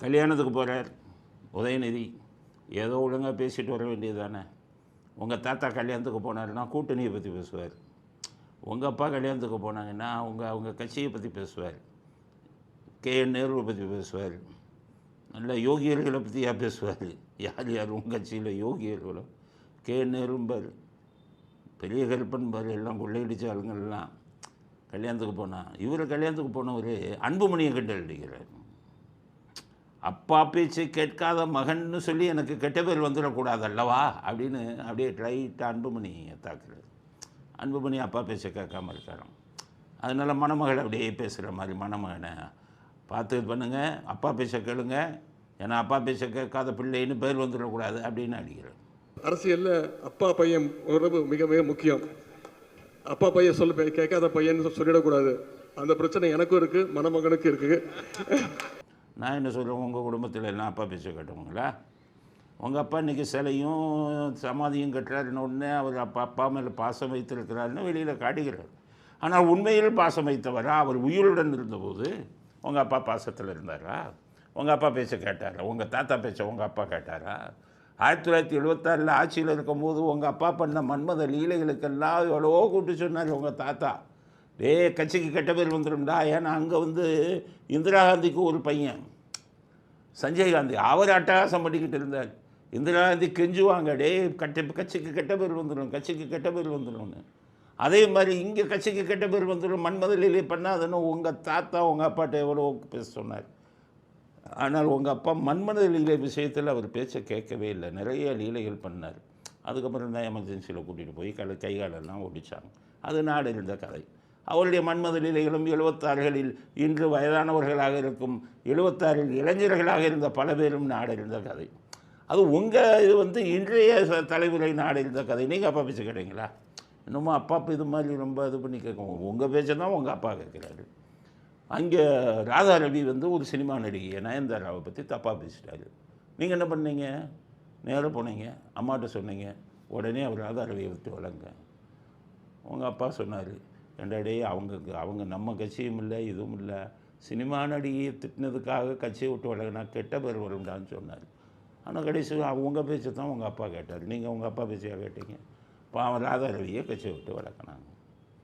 கல்யாணத்துக்கு போகிறார் உதயநிதி. ஏதோ ஒழுங்காக பேசிட்டு வர வேண்டியது தானே. உங்கள் தாத்தா கல்யாணத்துக்கு போனாருன்னா கூட்டணியை பற்றி பேசுவார். உங்கள் அப்பா கல்யாணத்துக்கு போனாங்கன்னா அவங்க கட்சியை பற்றி பேசுவார். KN நேருவை பற்றி பேசுவார். நல்ல யோகியர்களை பற்றியாக பேசுவார். யார் யார் உங்கள் கட்சியில் யோகியர்களும் KN நேரும்பார், பெரிய கருப்பன்பார், எல்லாம் கொள்ளையடிச்ச ஆளுங்கள்லாம் கல்யாணத்துக்கு போனால். இவர் கல்யாணத்துக்கு போனவர் அன்புமணியை கண்டு அடிக்கிறார். அப்பா பேச்சை கேட்காத மகன்னு சொல்லி எனக்கு கெட்ட பேர் வந்துடக்கூடாது அல்லவா அப்படின்னு அப்படியே லைட்டாக அன்புமணியை தாக்குறாரு. அன்புமணி அப்பா பேச்சை கேட்காம இருக்காராம். அதனால் மணமகள் அப்படியே பேசுகிற மாதிரி மணமகனை பார்த்து இது பண்ணுங்கள், அப்பா பேச்சை கேளுங்க, ஏன்னா அப்பா பேச்சை கேட்காத பிள்ளைன்னு பேர் வந்துடக்கூடாது அப்படின்னு அடிக்கிறார். அரசியலில் அப்பா பையன் உறவு மிக மிக முக்கியம். அப்பா பையன் சொல்ல கேட்காத பையன் சொல்லிடக்கூடாது. அந்த பிரச்சனை எனக்கும் இருக்குது, மணமகனுக்கும் இருக்குது. நான் என்ன சொல்கிறேன், உங்கள் குடும்பத்தில் எல்லாம் அப்பா பேச்சை கேட்டவங்களா? உங்கள் அப்பா இன்றைக்கி சிலையும் சமாதியும் கட்டுறாருன்னு உடனே அவர் அப்பா மேலே பாசம் வைத்திருக்கிறாருன்னு வெளியில் காட்டுகிறார். ஆனால் உண்மையில் பாசம் வைத்தவரா? அவர் உயிருடன் இருந்தபோது உங்கள் அப்பா பாசத்தில் இருந்தாரா? உங்கள் அப்பா பேச்சை கேட்டாரா? உங்கள் தாத்தா பேச்சை உங்கள் அப்பா கேட்டாரா? 1976 ஆட்சியில் இருக்கும்போது உங்கள் அப்பா பண்ண மன்மத லீலைகளுக்கெல்லாம் எவ்வளவோ கூப்பிட்டு சொன்னார் உங்கள் தாத்தா. கட்சிக்கு கெட்ட பேர் வந்துடும்டா. ஏன்னா அங்கே இந்திரா காந்திக்கு ஒரு பையன் சஞ்சய் காந்தி, அவர் அட்டகாசம் பண்ணிக்கிட்டு இருந்தார். இந்திரா காந்தி கெஞ்சுவாங்க, கட்சிக்கு கெட்ட பேர் வந்துடும், கட்சிக்கு கெட்ட பேர் வந்துடும்னு. அதே மாதிரி இங்கே கட்சிக்கு கெட்ட பேர் வந்துடும், மன்மத லீலை பண்ணாதுன்னு உங்கள் தாத்தா உங்கள் அப்பாட்ட எவ்வளோ பேச சொன்னார். ஆனால் உங்கள் அப்பா மன்மத லீலை விஷயத்தில் அவர் பேச்சை கேட்கவே இல்லை. நிறைய லீலைகள் பண்ணார். அதுக்கப்புறம் தான் எமர்ஜென்சியில் கூட்டிகிட்டு போய் கைகாலெல்லாம் ஒடிச்சாங்க. அது நாடு இருந்த கதை. அவருடைய மன்மத லீலைகளும் 76களில் இன்று வயதானவர்களாக இருக்கும் 76 இளைஞர்களாக இருந்த பல பேரும் நாடு இருந்த கதை. அது உங்கள் இது இன்றைய தலைமுறை நாடு இருந்த கதை. நீங்கள் அப்பா பேச்சு கேட்டீங்களா? இன்னமும் அப்பா இது மாதிரி ரொம்ப இது பண்ணி கேட்கும். உங்கள் பேச்சை தான் உங்கள் அப்பா கேட்குறாரு. அங்கே ராதா ரவி ஒரு சினிமா நடிகை நயன்தாராவை பற்றி தப்பாக பேசிட்டாரு. நீங்கள் என்ன பண்ணீங்க? நேராக போனீங்க, அம்மாட்ட சொன்னீங்க. உடனே அவர் ராதா ரவியை விட்டு வளங்க. உங்கள் அப்பா சொன்னார், ரெண்டாடே அவங்க நம்ம கட்சியும் இல்லை இதுவும் இல்லை, சினிமா நடிகையை திட்டினதுக்காக கட்சியை விட்டு வளங்கினா கெட்ட பேர் வரும்டான்னு சொன்னார். ஆனால் கடைசியில் உங்கள் பேச்சை தான் உங்கள் அப்பா கேட்டார். நீங்கள் உங்கள் அப்பா பேச்சையாக கேட்டீங்க. இப்போ அவன் ராதா ரவியை கட்சியை விட்டு வளர்க்கினாங்க.